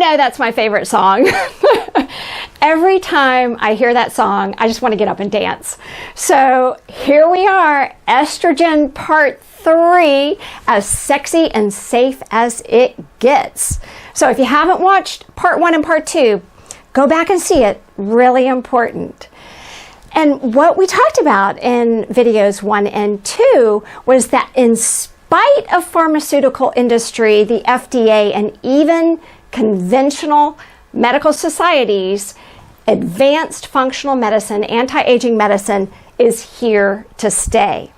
know that's my favorite song. Every time I hear that song, I just want to get up and dance. So here we are, Estrogen Part 3, as sexy and safe as it gets. So if you haven't watched Part 1 and Part 2, go back and see it. Really important. And what we talked about in videos 1 and 2 was that in spite of pharmaceutical industry, the FDA, and even conventional medical societies, advanced functional medicine, anti-aging medicine is here to stay.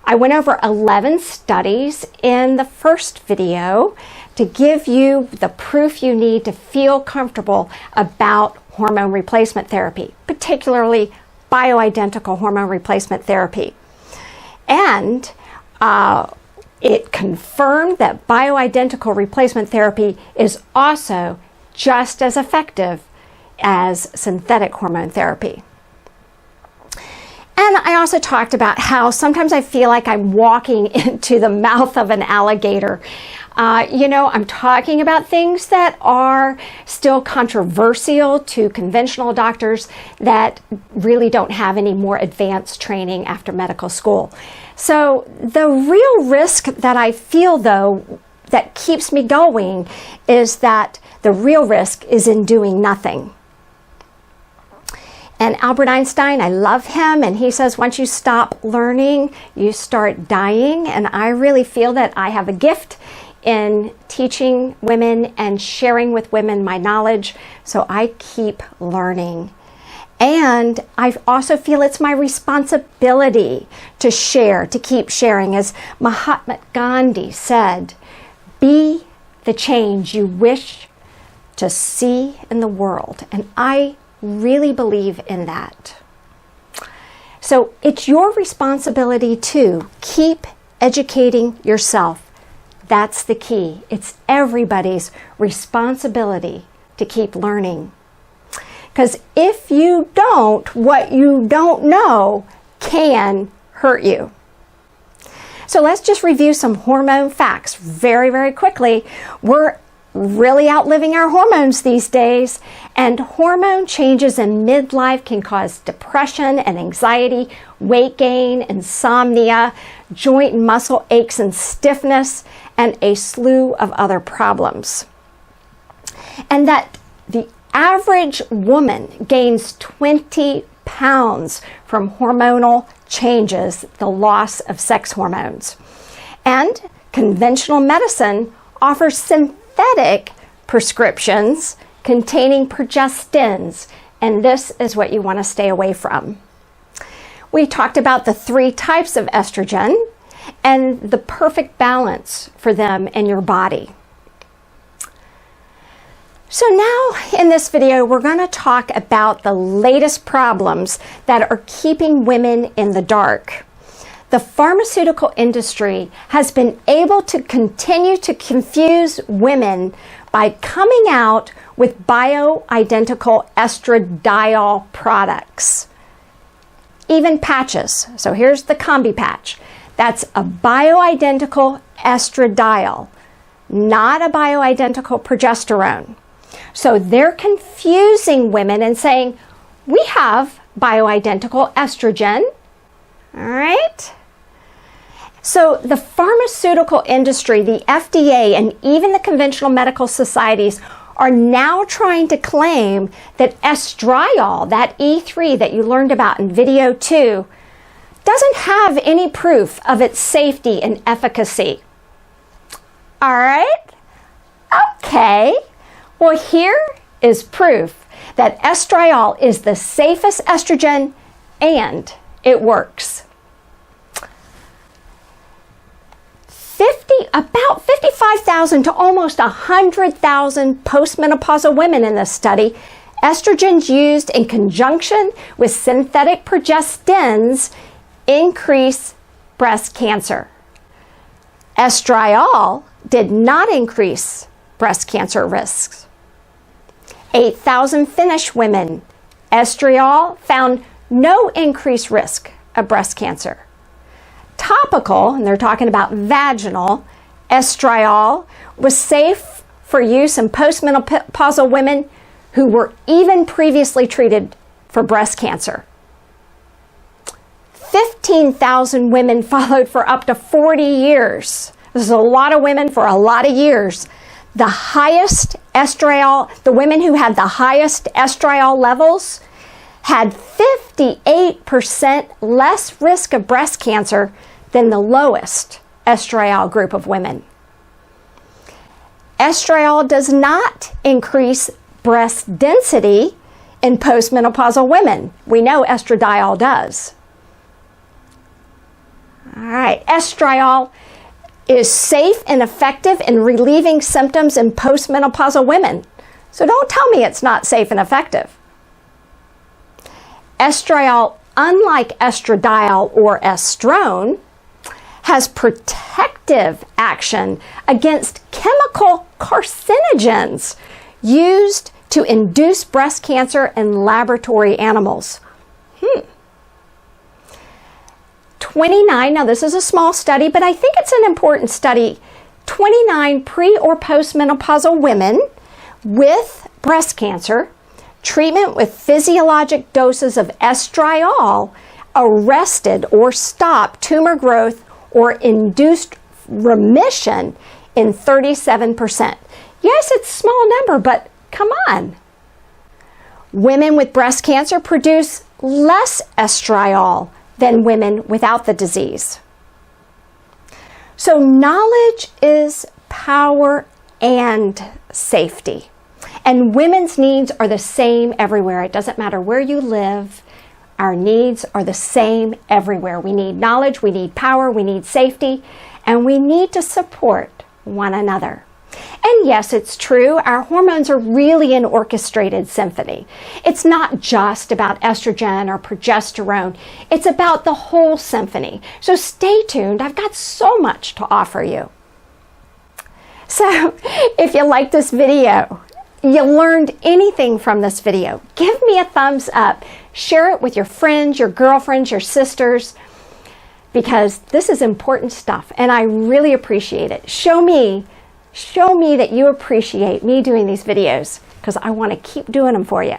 I went over 11 studies in the first video to give you the proof you need to feel comfortable about hormone replacement therapy, particularly bioidentical hormone replacement therapy. And it confirmed that bioidentical replacement therapy is also just as effective as synthetic hormone therapy. And I also talked about how sometimes I feel like I'm walking into the mouth of an alligator. I'm talking about things that are still controversial to conventional doctors that really don't have any more advanced training after medical school. So the real risk that I feel, though, that keeps me going is that the real risk is in doing nothing. And Albert Einstein, I love him, and he says once you stop learning, you start dying. And I really feel that I have a gift in teaching women and sharing with women my knowledge, so I keep learning. And I also feel it's my responsibility to share, to keep sharing. As Mahatma Gandhi said, be the change you wish to see in the world. And I really believe in that. So it's your responsibility to keep educating yourself. That's the key. It's everybody's responsibility to keep learning. Because if you don't, what you don't know can hurt you. So let's just review some hormone facts very, very quickly. We're really outliving our hormones these days, and hormone changes in midlife can cause depression and anxiety, weight gain, insomnia, joint and muscle aches and stiffness, and a slew of other problems. And that the average woman gains 20 pounds from hormonal changes, the loss of sex hormones. And conventional medicine offers synthetic prescriptions containing progestins, and this is what you want to stay away from. We talked about the 3 types of estrogen and the perfect balance for them in your body. So now in this video, we're going to talk about the latest problems that are keeping women in the dark. The pharmaceutical industry has been able to continue to confuse women by coming out with bioidentical estradiol products. Even patches. So here's the combi patch. That's a bioidentical estradiol, not a bioidentical progesterone. So they're confusing women and saying, we have bioidentical estrogen, all right? So the pharmaceutical industry, the FDA, and even the conventional medical societies are now trying to claim that estriol, that E3 that you learned about in video 2, doesn't have any proof of its safety and efficacy. All right? Okay. Well, here is proof that estriol is the safest estrogen and it works. About 55,000 to almost 100,000 postmenopausal women in this study, estrogens used in conjunction with synthetic progestins increase breast cancer. Estriol did not increase breast cancer risks. 8,000 Finnish women, estriol found no increased risk of breast cancer. Topical, and they're talking about vaginal, estriol was safe for use in postmenopausal women who were even previously treated for breast cancer. 15,000 women followed for up to 40 years. This is a lot of women for a lot of years. The highest estriol, the women who had the highest estriol levels had 58% less risk of breast cancer than the lowest estriol group of women. Estriol does not increase breast density in postmenopausal women. We know estradiol does. All right, estriol is safe and effective in relieving symptoms in postmenopausal women. So don't tell me it's not safe and effective. Estriol, unlike estradiol or estrone, has protective action against chemical carcinogens used to induce breast cancer in laboratory animals. 29, now this is a small study, but I think it's an important study. 29 pre- or postmenopausal women with breast cancer, treatment with physiologic doses of estriol arrested or stopped tumor growth or induced remission in 37%. Yes, it's a small number, but come on. Women with breast cancer produce less estriol than women without the disease. So knowledge is power and safety. And women's needs are the same everywhere. It doesn't matter where you live. Our needs are the same everywhere. We need knowledge, we need power, we need safety, and we need to support one another. And yes, it's true, our hormones are really an orchestrated symphony. It's not just about estrogen or progesterone. It's about the whole symphony. So stay tuned. I've got so much to offer you. So if you like this video, you learned anything from this video, give me a thumbs up. Share it with your friends, your girlfriends, your sisters, because this is important stuff and I really appreciate it. Show me that you appreciate me doing these videos because I want to keep doing them for you.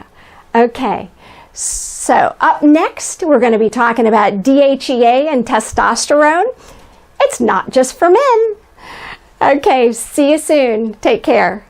Okay, so up next, we're going to be talking about DHEA and testosterone. It's not just for men. Okay, see you soon. Take care.